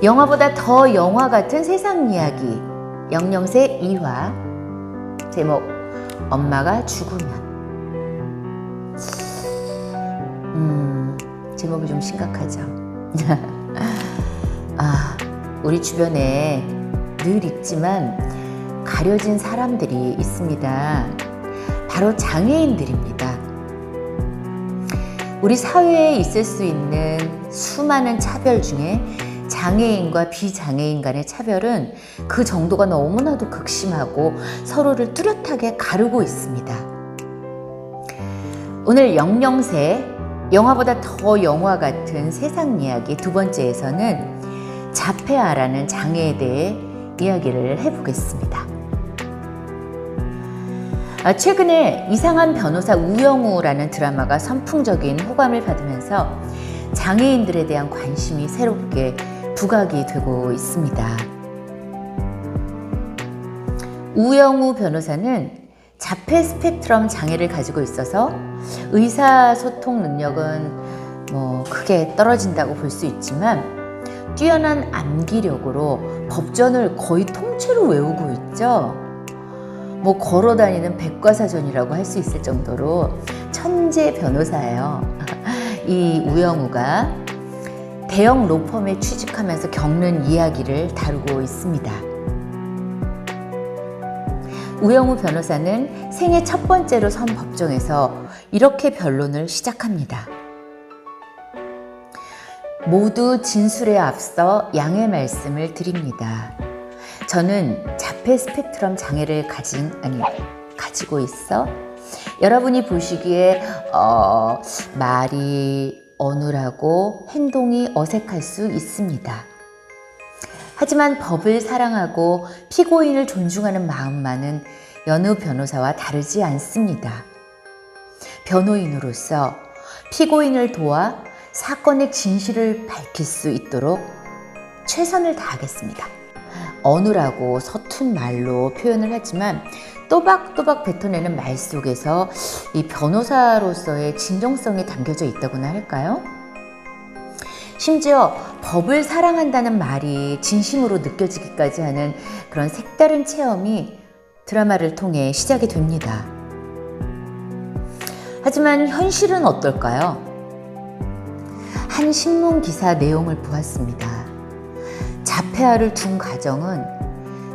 영화보다 더 영화 같은 세상 이야기 영영세 2화 제목 엄마가 죽으면. 제목이 좀 심각하죠. 우리 주변에 늘 있지만 가려진 사람들이 있습니다. 바로 장애인들입니다. 우리 사회에 있을 수 있는 수많은 차별 중에 장애인과 비장애인 간의 차별은 그 정도가 너무나도 극심하고 서로를 뚜렷하게 가르고 있습니다. 오늘 영영세 영화보다 더 영화 같은 세상 이야기 두 번째에서는 자폐아라는 장애에 대해 이야기를 해보겠습니다. 최근에 이상한 변호사 우영우라는 드라마가 선풍적인 호감을 받으면서 장애인들에 대한 관심이 새롭게 부각이 되고 있습니다. 우영우 변호사는 자폐 스펙트럼 장애를 가지고 있어서 의사소통 능력은 크게 떨어진다고 볼 수 있지만 뛰어난 암기력으로 법전을 거의 통째로 외우고 있죠. 걸어다니는 백과사전이라고 할 수 있을 정도로 천재 변호사예요. 이 우영우가 대형 로펌에 취직하면서 겪는 이야기를 다루고 있습니다. 우영우 변호사는 생애 첫 번째로 선 법정에서 이렇게 변론을 시작합니다. 모두 진술에 앞서 양해 말씀을 드립니다. 저는 자폐 스펙트럼 장애를 가지고 있어 여러분이 보시기에 말이 어눌하고 행동이 어색할 수 있습니다. 하지만 법을 사랑하고 피고인을 존중하는 마음만은 여느 변호사와 다르지 않습니다. 변호인으로서 피고인을 도와 사건의 진실을 밝힐 수 있도록 최선을 다하겠습니다. 어눌하고 서툰 말로 표현을 하지만 또박또박 뱉어내는 말 속에서 이 변호사로서의 진정성이 담겨져 있다고나 할까요? 심지어 법을 사랑한다는 말이 진심으로 느껴지기까지 하는 그런 색다른 체험이 드라마를 통해 시작이 됩니다. 하지만 현실은 어떨까요? 한 신문 기사 내용을 보았습니다. 자폐아를 둔 가정은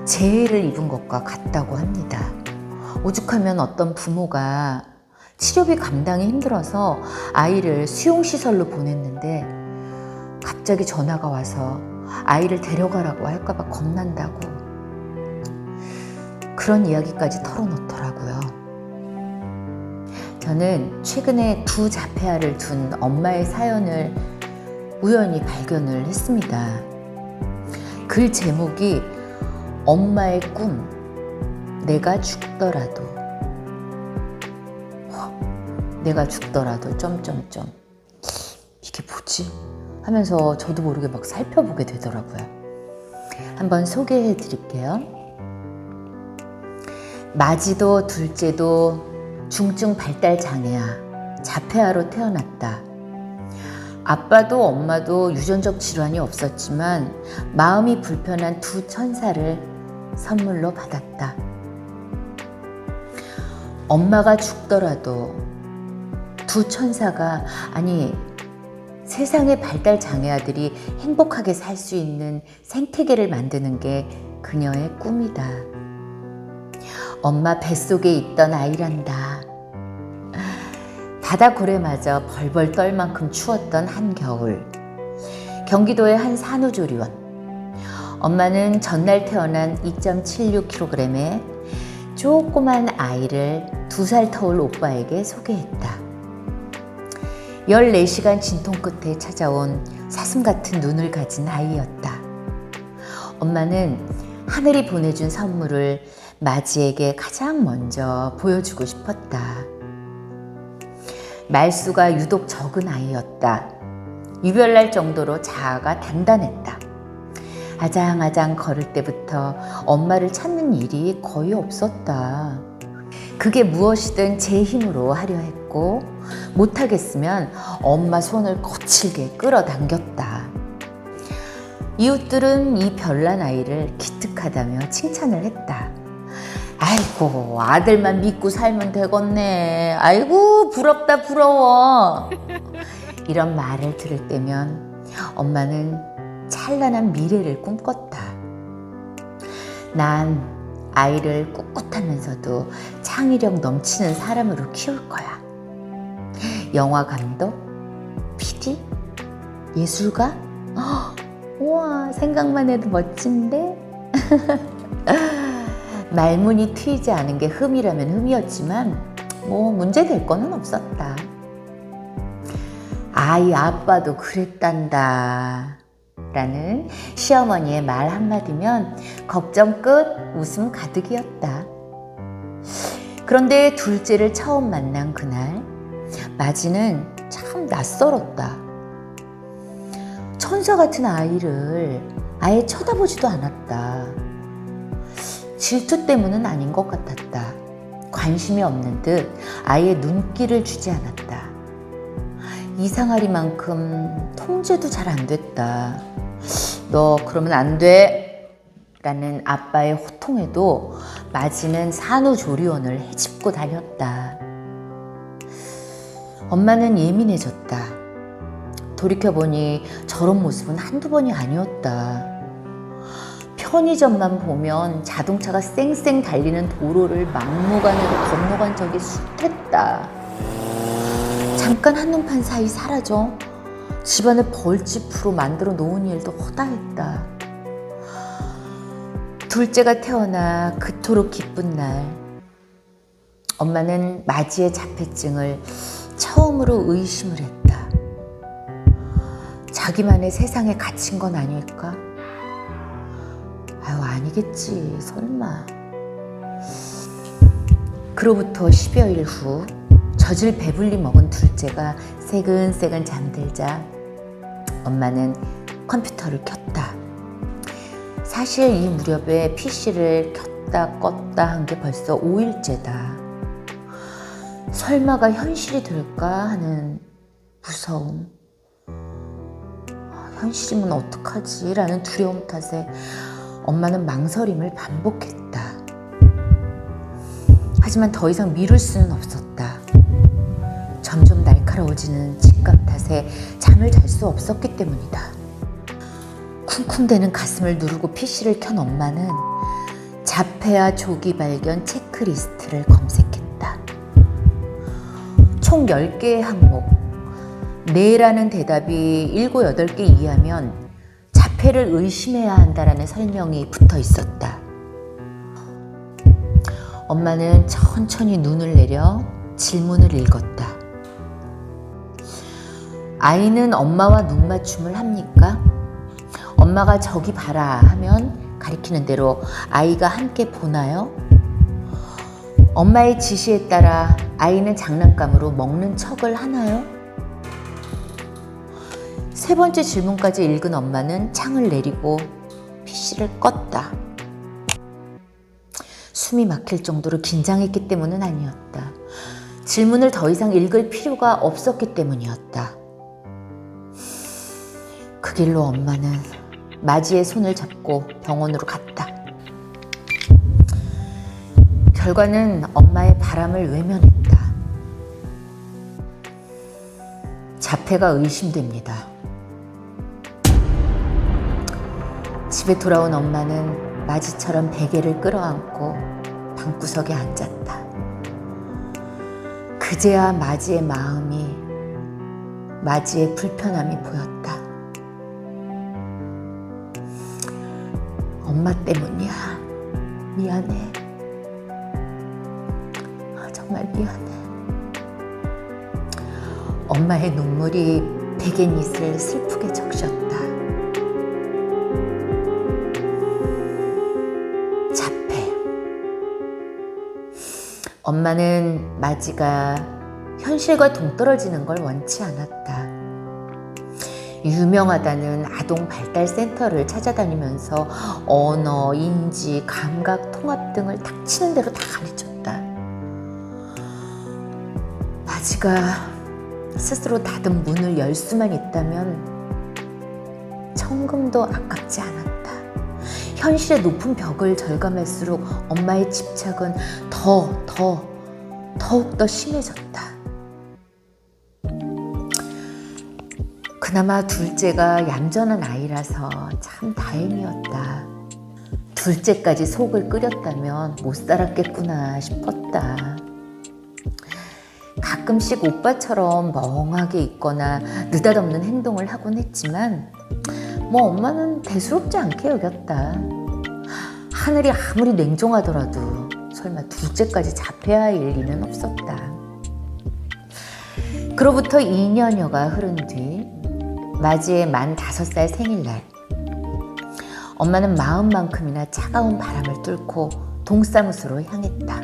재해를 입은 것과 같다고 합니다. 오죽하면 어떤 부모가 치료비 감당이 힘들어서 아이를 수용시설로 보냈는데 갑자기 전화가 와서 아이를 데려가라고 할까봐 겁난다고 그런 이야기까지 털어놓더라고요. 저는 최근에 두 자폐아를 둔 엄마의 사연을 우연히 발견을 했습니다. 글 제목이 엄마의 꿈, 내가 죽더라도 점점점 이게 뭐지? 하면서 저도 모르게 막 살펴보게 되더라고요. 한번 소개해 드릴게요. 마지도 둘째도 중증 발달 장애야. 자폐아로 태어났다. 아빠도 엄마도 유전적 질환이 없었지만 마음이 불편한 두 천사를 선물로 받았다. 엄마가 죽더라도 두 천사가 세상의 발달 장애아들이 행복하게 살 수 있는 생태계를 만드는 게 그녀의 꿈이다. 엄마 뱃속에 있던 아이란다. 바다고래마저 벌벌 떨 만큼 추웠던 한겨울. 경기도의 한 산후조리원. 엄마는 전날 태어난 2.76kg의 조그만 아이를 2살 터울 오빠에게 소개했다. 14시간 진통 끝에 찾아온 사슴 같은 눈을 가진 아이였다. 엄마는 하늘이 보내준 선물을 마지에게 가장 먼저 보여주고 싶었다. 말수가 유독 적은 아이였다. 유별날 정도로 자아가 단단했다. 아장아장 걸을 때부터 엄마를 찾는 일이 거의 없었다. 그게 무엇이든 제 힘으로 하려 했고 못하겠으면 엄마 손을 거칠게 끌어당겼다. 이웃들은 이 별난 아이를 기특하다며 칭찬을 했다. 아이고, 아들만 믿고 살면 되겠네. 아이고, 부럽다, 부러워. 이런 말을 들을 때면 엄마는 찬란한 미래를 꿈꿨다. 난 아이를 꿋꿋하면서도 창의력 넘치는 사람으로 키울 거야. 영화 감독? PD? 예술가? 우와, 생각만 해도 멋진데? 말문이 트이지 않은 게 흠이라면 흠이었지만 뭐 문제될 거는 없었다. 아이 아빠도 그랬단다 라는 시어머니의 말 한마디면 걱정 끝, 웃음 가득이었다. 그런데 둘째를 처음 만난 그날 마지는 참 낯설었다. 천사 같은 아이를 아예 쳐다보지도 않았다. 질투 때문은 아닌 것 같았다. 관심이 없는 듯 아예 눈길을 주지 않았다. 이상하리만큼 통제도 잘 안 됐다. 너 그러면 안 돼 라는 아빠의 호통에도 마지는 산후조리원을 헤집고 다녔다. 엄마는 예민해졌다. 돌이켜보니 저런 모습은 한두 번이 아니었다. 편의점만 보면 자동차가 쌩쌩 달리는 도로를 막무가내로 건너간 적이 숱했다. 잠깐 한눈판 사이 사라져 집안을 벌집으로 만들어 놓은 일도 허다했다. 둘째가 태어나 그토록 기쁜 날, 엄마는 마지의 자폐증을 처음으로 의심을 했다. 자기만의 세상에 갇힌 건 아닐까? 아유, 아니겠지, 설마. 그로부터 10여일 후 젖을 배불리 먹은 둘째가 새근새근 잠들자 엄마는 컴퓨터를 켰다. 사실 이 무렵에 PC를 켰다 껐다 한 게 벌써 5일째다. 설마가 현실이 될까 하는 무서움. 현실이면 어떡하지? 라는 두려움 탓에 엄마는 망설임을 반복했다. 하지만 더 이상 미룰 수는 없었다. 점점 날카로워지는 직감 탓에 잠을 잘 수 없었기 때문이다. 쿵쿵대는 가슴을 누르고 PC를 켠 엄마는 자폐아 조기 발견 체크리스트를 검색했다. 총 10개의 항목, 네라는 대답이 7, 8개 이하면 자폐를 의심해야 한다라는 설명이 붙어 있었다. 엄마는 천천히 눈을 내려 질문을 읽었다. 아이는 엄마와 눈 맞춤을 합니까? 엄마가 저기 봐라 하면 가리키는 대로 아이가 함께 보나요? 엄마의 지시에 따라 아이는 장난감으로 먹는 척을 하나요? 세 번째 질문까지 읽은 엄마는 창을 내리고 PC를 껐다. 숨이 막힐 정도로 긴장했기 때문은 아니었다. 질문을 더 이상 읽을 필요가 없었기 때문이었다. 그 길로 엄마는 마지의 손을 잡고 병원으로 갔다. 결과는 엄마의 바람을 외면했다. 자폐가 의심됩니다. 집에 돌아온 엄마는 마지처럼 베개를 끌어안고 방구석에 앉았다. 그제야 마지의 마음이, 마지의 불편함이 보였다. 엄마 때문이야. 미안해. 정말 미안해. 엄마의 눈물이 베갯잎을 슬프게 적셨다. 자폐. 엄마는 마지가 현실과 동떨어지는 걸 원치 않았다. 유명하다는 아동 발달센터를 찾아다니면서 언어, 인지, 감각, 통합 등을 닥치는 대로 다 가르쳤다. 마지가 스스로 닫은 문을 열 수만 있다면 천금도 아깝지 않았다. 현실의 높은 벽을 절감할수록 엄마의 집착은 더욱더 심해졌다. 그나마 둘째가 얌전한 아이라서 참 다행이었다. 둘째까지 속을 끓였다면 못 살았겠구나 싶었다. 가끔씩 오빠처럼 멍하게 있거나 느닷없는 행동을 하곤 했지만 엄마는 대수롭지 않게 여겼다. 하늘이 아무리 냉정하더라도 설마 둘째까지 잡혀야 할 일은 없었다. 그로부터 2년여가 흐른 뒤 맞이의 만 5살 생일날, 엄마는 마음만큼이나 차가운 바람을 뚫고 동사무소로 향했다.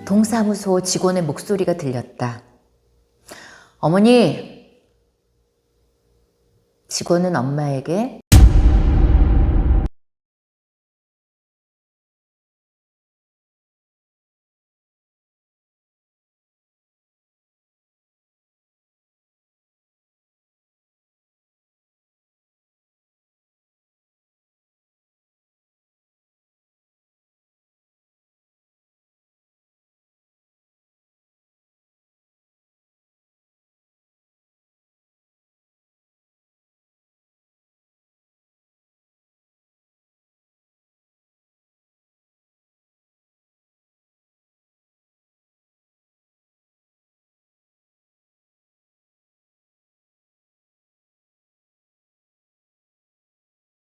동사무소 직원의 목소리가 들렸다. 어머니! 직원은 엄마에게